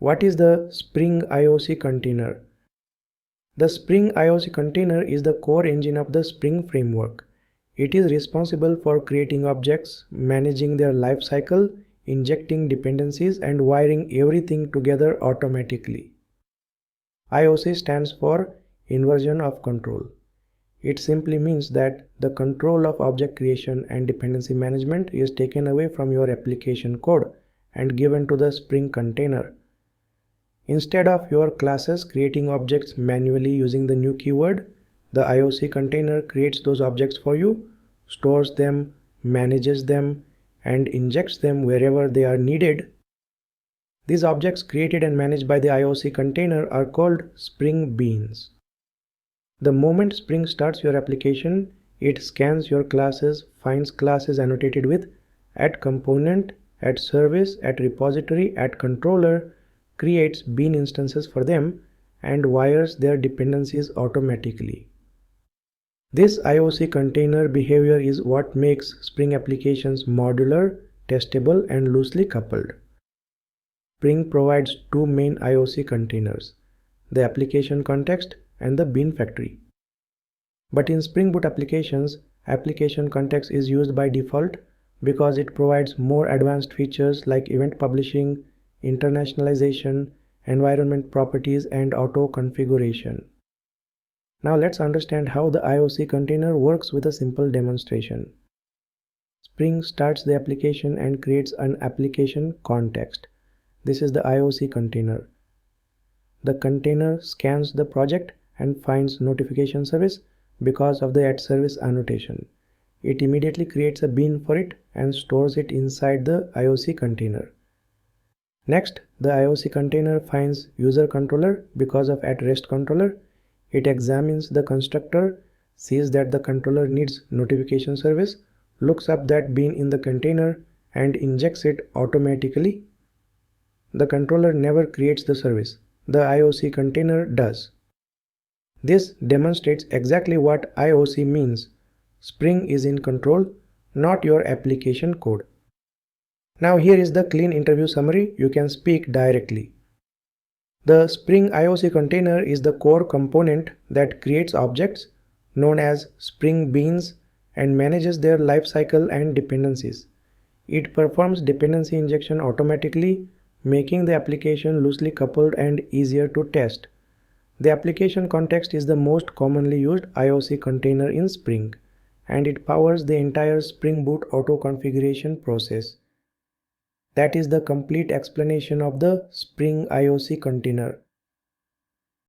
What is the Spring IoC container? The Spring IoC container is the core engine of the Spring framework. It is responsible for creating objects, managing their life cycle, injecting dependencies, and wiring everything together automatically. IoC stands for Inversion of Control. It simply means that the control of object creation and dependency management is taken away from your application code and given to the Spring container. Instead of your classes creating objects manually using the new keyword, the IoC container creates those objects for you, stores them, manages them, and injects them wherever they are needed. These objects created and managed by the IoC container are called Spring Beans. The moment Spring starts your application, it scans your classes, finds classes annotated with @component, @service, @repository, @controller, creates bean instances for them, and wires their dependencies automatically. This IoC container behavior is what makes Spring applications modular, testable, and loosely coupled. Spring provides two main IoC containers, the application context and the bean factory. But in Spring Boot applications, application context is used by default because it provides more advanced features like event publishing, internationalization, environment properties, and auto configuration. Now let's understand how the IoC container works with a simple demonstration. Spring starts the application and creates an application context. This is the IoC container. The container scans the project and finds notification service because of the @service annotation. It immediately creates a bean for it and stores it inside the IoC container. Next, the IoC container finds user controller because of @rest controller. It examines the constructor, sees that the controller needs notification service, looks up that bean in the container, and injects it automatically. The controller never creates the service. The IoC container does. This demonstrates exactly what IoC means. Spring is in control, not your application code. Now here is the clean interview summary. You can speak directly. The Spring IoC container is the core component that creates objects known as Spring Beans and manages their lifecycle and dependencies. It performs dependency injection automatically, making the application loosely coupled and easier to test. The application context is the most commonly used IoC container in Spring, and it powers the entire Spring Boot auto configuration process. That is the complete explanation of the Spring IoC container.